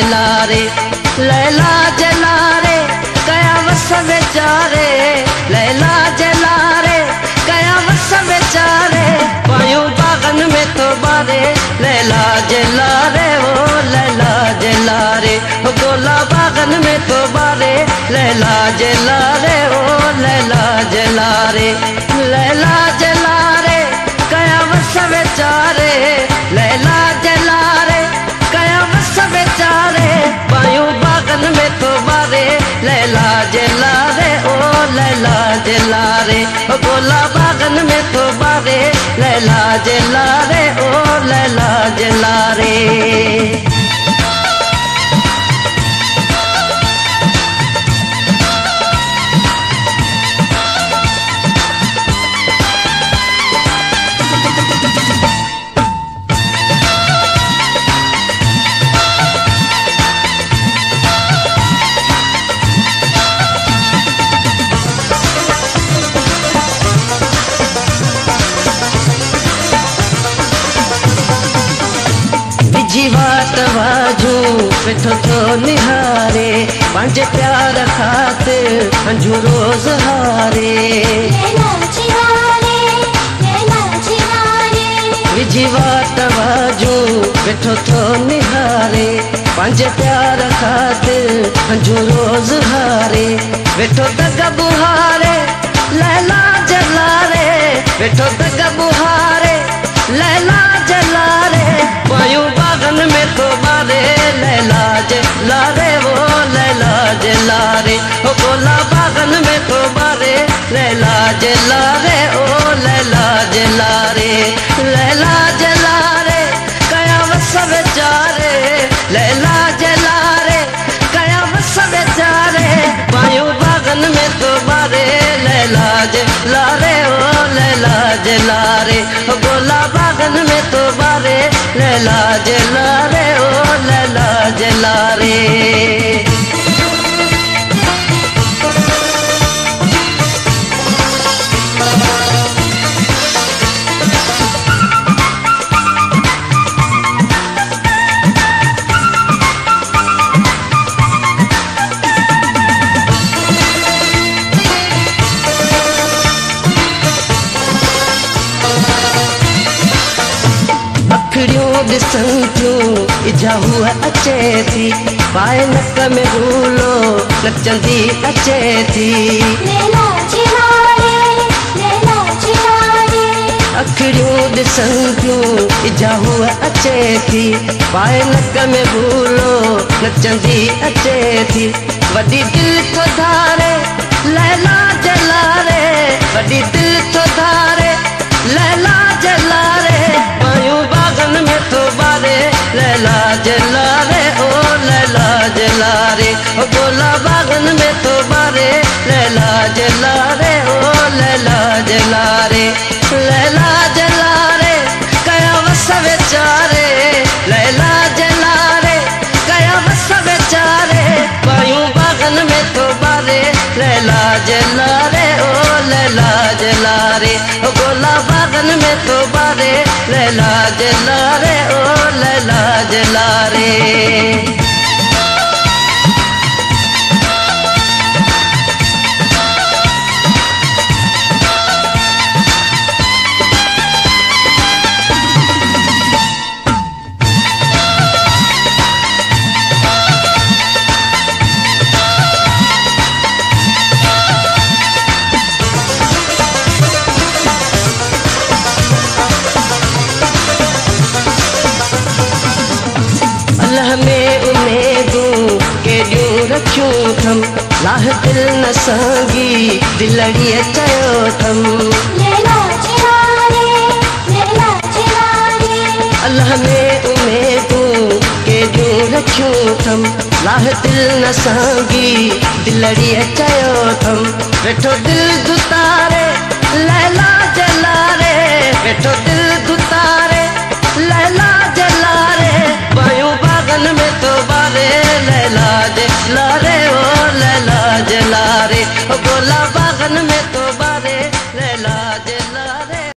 जलारे लैला जलारे कया वस बेचारे लैला जलारे कया वस बेचारे पायूं बागन में तो बारे लैला जलारे ओ लैला जलारे गोला बागन में तो बारे लैला जलारे ओ लैला जलारे लैला जलारे कया वस बेचारे लैला जलारे कया वस बेचारे पायूं बागन में तो बारे लैला जलारे ओ लैला जलारे गोला बागन में तो बारे लैला जलारे ओ लैला जलारे। जीवात वाजू पिठो तो निहारे पंहिंजे प्यार खातिर अंजू रोज हारे जीवात वाजू पिठो तो निहारे पंहिंजे प्यार खातिर अंजू रोज हारे वेठो तग बुहारे लैला जलारे वेठो तग बुहारे लैला जलारे पायूं बागन में तो बारे लैला जलारे वो लैला जलारे ओ गोला बागन में तो बारे लैला जलारे ओ लैला जलारे लैला जलारे कया वस बेचारे लैला जलारे कया वस बेचारे पायूं बागन में तो बारे लैला जलारे ओ लैला जलारे ओ गोला बागन में तो बारे लैला जलारे ओ लैला जलारे। ॾिसन थियूं इजा हुआ अचे थी पाए नक में भूलो नचंदी अचे थी अखिड़ियूं ॾिसन थियूं इजा हुआ अचे थी पाए नक में भूलो नचंदी अचे थी वॾी दिल तो धारे लैला जलारे वॾी दिल तो धारे लैला जलारे पायूं बागन में तो बारे लैला जलारे ओ लैला जलारे ओ गोला बागन में तो बारे लैला जलारे ओ लैला जलारे लैला जलारे कया वस बेचारे लैला जलारे कया वस बेचारे पायूं बागन में तो बारे लैला जलारे ओ लैला जलारे ओ गोला बागन में तो बारे लैला जलारे ओ लैला जलारे। में उम्मीदूं केॾियूं रखियूं थम लाह दिल न सांगी दिलड़ीअ चयो थम अल्लाह में उम्मीदूं केॾियूं रखियूं थम लाह दिल न सांगी दिलड़ीअ चयो थम वेठो दिल दुतारे लैला जलारे वेठो दिल दुतारे लैला जलारे पायूं बागन में तो बारे लैला जलारे ओ लैला जलारे ओ गोला बागन में तो